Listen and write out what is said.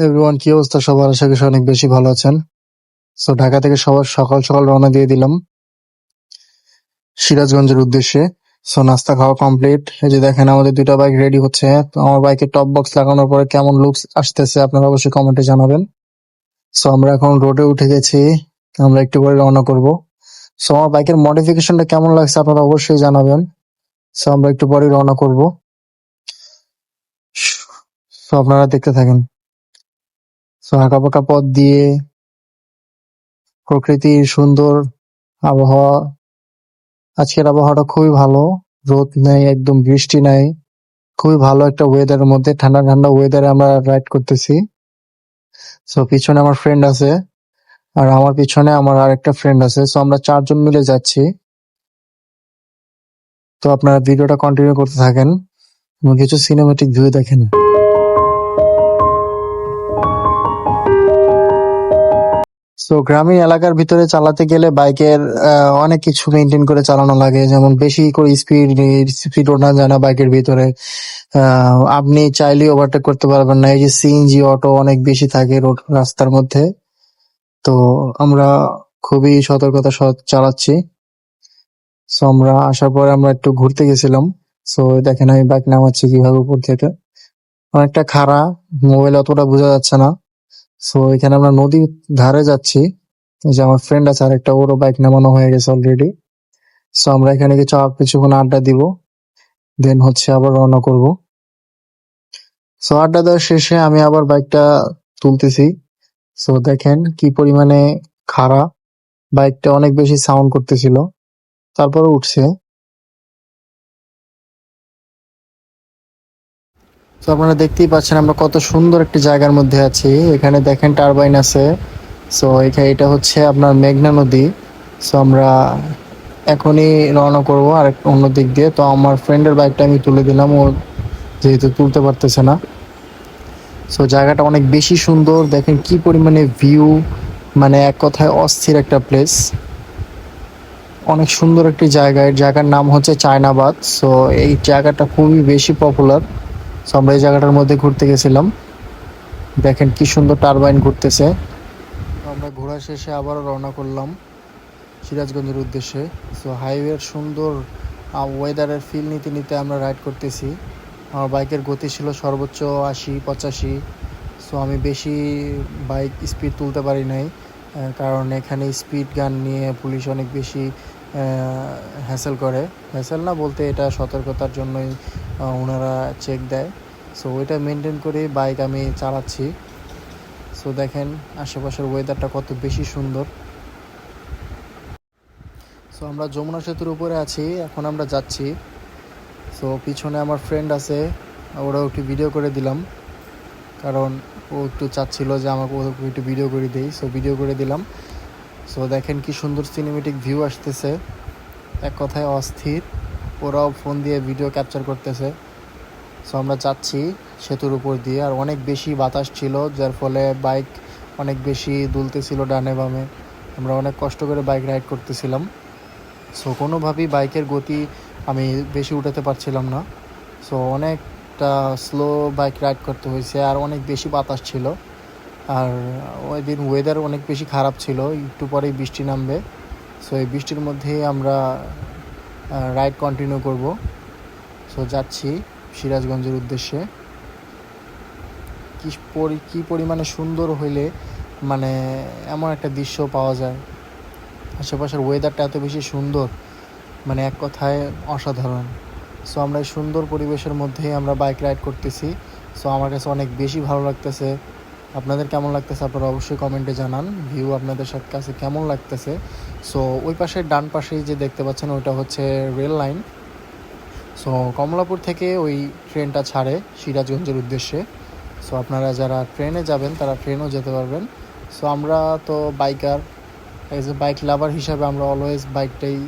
Everyone, কি অবস্থা সবার? আশা করি অনেক বেশি ভালো আছেন। সো ঢাকা থেকে সবার সকাল সকাল রওনা দিয়ে দিলাম সিরাজগঞ্জের উদ্দেশ্যে। সো নাস্তা খাওয়া কমপ্লিট। এই যে দেখেন আমাদের দুইটা বাইক রেডি হচ্ছে। তো আমার বাইকের টপ বক্স লাগানোর পরে কেমন লুকস আসতেছে আপনারা অবশ্যই কমেন্টে জানাবেন। সো আমরা এখন রোডে উঠে গেছি, আমরা একটু পরে রওনা করব। সো আমার বাইকের মডিফিকেশনটা কেমন লাগছে আপনারা অবশ্যই জানাবেন। সো আমরা একটু পরে রওনা করব। সো আপনারা দেখতে থাকেন। সো আঁকা পাকা পথ দিয়ে প্রকৃতির সুন্দর আবহাওয়া। আজকের আবহাওয়াটা খুবই ভালো, রোদ নেই, একদম বৃষ্টি নাই, খুবই ভালো একটা ওয়েদারের মধ্যে, ঠান্ডা ঠান্ডা ওয়েদারে আমরা রাইড করতেছি। সো পিছনে আমার ফ্রেন্ড আছে, আর আমার পিছনে আমার আরেকটা ফ্রেন্ড আছে। সো আমরা চারজন মিলে যাচ্ছি। তো আপনারা ভিডিওটা কন্টিনিউ করতে থাকেন এবং কিছু সিনেমেটিক ভিউ দেখেন। সো গ্রামীণ এলাকার ভিতরে চালাতে গেলে বাইকের অনেক কিছু মেনটেন করে চালানো লাগে, যেমন বেশি করে স্পিড ওঠা যায় না বাইকের ভিতরে। আপনি চাইলেই ওভারটেক করতে পারবেন না, এই যে সিএনজি অটো অনেক বেশি থাকে রোড রাস্তার মধ্যে। তো আমরা খুবই সতর্কতা সহ চালাচ্ছি। সো আমরা আসার পরে আমরা একটু ঘুরতে গেছিলাম। সো দেখেন আমি বাইক নামাচ্ছি কিভাবে উপর থেকে, অনেকটা খাড়া, মোবাইল অতটা বোঝা যাচ্ছে না। সো এখানে আমরা নদীর ধারে যাচ্ছি। এই যে আমার ফ্রেন্ড আছে আরেকটা, ওরও বাইক নামানো হয়ে গেছে অলরেডি। সো আমরা এখানে কিছুক্ষণ আড্ডা দিব, দেন হচ্ছে আবার রওনা করব। সো আড্ডা দেওয়া শেষে আমি আবার বাইকটা তুলতেছি। সো দেখেন কি পরিমাণে খাড়া, বাইকটা অনেক বেশি সাউন্ড করতেছিল, তারপরে উঠছে। তো আপনারা দেখতেই পাচ্ছেন আমরা কত সুন্দর একটি জায়গার মধ্যে আছি। এখানে দেখেন টারবাইন আছে। সো এখানে এটা হচ্ছে আপনার মেঘনা নদী। সো আমরা এখনই রওনা করবো আর অন্য দিক দিয়ে। তো আমার ফ্রেন্ডের বাইকটা আমি তুলে দিলাম, ও যেহেতু তুলতে পারতেছে না। সো জায়গাটা অনেক বেশি সুন্দর, দেখেন কি পরিমাণে ভিউ, মানে এক কথায় অস্থির একটা প্লেস, অনেক সুন্দর একটি জায়গা। এর জায়গার নাম হচ্ছে চায়নাবাদ। সো এই জায়গাটা খুবই বেশি পপুলার। সো আমরা এই জায়গাটার মধ্যে ঘুরতে গেছিলাম, দেখেন কি সুন্দর টারবাইন ঘুরতেছে। আমরা ঘোরা শেষে আবারও রওনা করলাম সিরাজগঞ্জের উদ্দেশ্যে। সো হাইওয়ের সুন্দর ওয়েদারের ফিল নিতে নিতে আমরা রাইড করতেছি। আমার বাইকের গতি ছিল সর্বোচ্চ ৮০-৮৫। সো আমি বেশি বাইক স্পিড তুলতে পারি নাই, কারণ এখানে স্পিড গান নিয়ে পুলিশ অনেক বেশি হ্যাসেল করে। হ্যাসেল না বলতে, এটা সতর্কতার জন্যই ওনারা চেক দেয়। সো ওইটা মেনটেন করেই বাইক আমি চালাচ্ছি। সো দেখেন আশেপাশের ওয়েদারটা কত বেশি সুন্দর। সো আমরা যমুনা সেতুর উপরে আছি, এখন আমরা যাচ্ছি। সো পিছনে আমার ফ্রেন্ড আছে, ওরাও একটু ভিডিও করে দিলাম, কারণ ও একটু চাচ্ছিল যে আমাকে ওদেরকে একটু ভিডিও করে দিই। সো ভিডিও করে দিলাম। সো দেখেন কি সুন্দর সিনেমেটিক ভিউ আসতেছে, এক কথায় অস্থির। ওরাও ফোন দিয়ে ভিডিও ক্যাপচার করতেছে। সো আমরা যাচ্ছি সেতুর উপর দিয়ে, আর অনেক বেশি বাতাস ছিল, যার ফলে বাইক অনেক বেশি দুলতেছিল ডানে বামে। আমরা অনেক কষ্ট করে বাইক রাইড করতেছিলাম। সো কোনোভাবেই বাইকের গতি আমি বেশি উঠাতে পারছিলাম না। সো অনেকটা স্লো বাইক রাইড করতে হয়েছে, আর অনেক বেশি বাতাস ছিল। আর ওই দিন ওয়েদার অনেক বেশি খারাপ ছিল, একটু পরেই বৃষ্টি নামবে। সো এই বৃষ্টির মধ্যেই আমরা রাইড কন্টিনিউ করব। সো যাচ্ছি সিরাজগঞ্জের উদ্দেশ্যে। কি পরিমাণে সুন্দর হইলে মানে এমন একটা দৃশ্য পাওয়া যায়, আশেপাশের ওয়েদারটা এত বেশি সুন্দর, মানে এক কথায় অসাধারণ। সো আমরা এই সুন্দর পরিবেশের মধ্যেই আমরা বাইক রাইড করতেছি। সো আমার কাছে অনেক বেশি ভালো লাগতেছে। আপনাদের কেমন লাগতেছে আপনারা অবশ্যই কমেন্টে জানান, ভিউ আপনাদের কাছে কেমন লাগতেছে। সো ওই পাশে ডান পাশেই যে দেখতে পাচ্ছেন ওইটা হচ্ছে রেল লাইন। সো কমলাপুর থেকে ওই ট্রেনটা ছাড়ে সিরাজগঞ্জের উদ্দেশ্যে। সো আপনারা যারা ট্রেনে যাবেন তারা ট্রেনও যেতে পারবেন। সো আমরা তো বাইকার, এজ এ বাইক লাভার হিসাবে আমরা অলওয়েজ বাইকটাই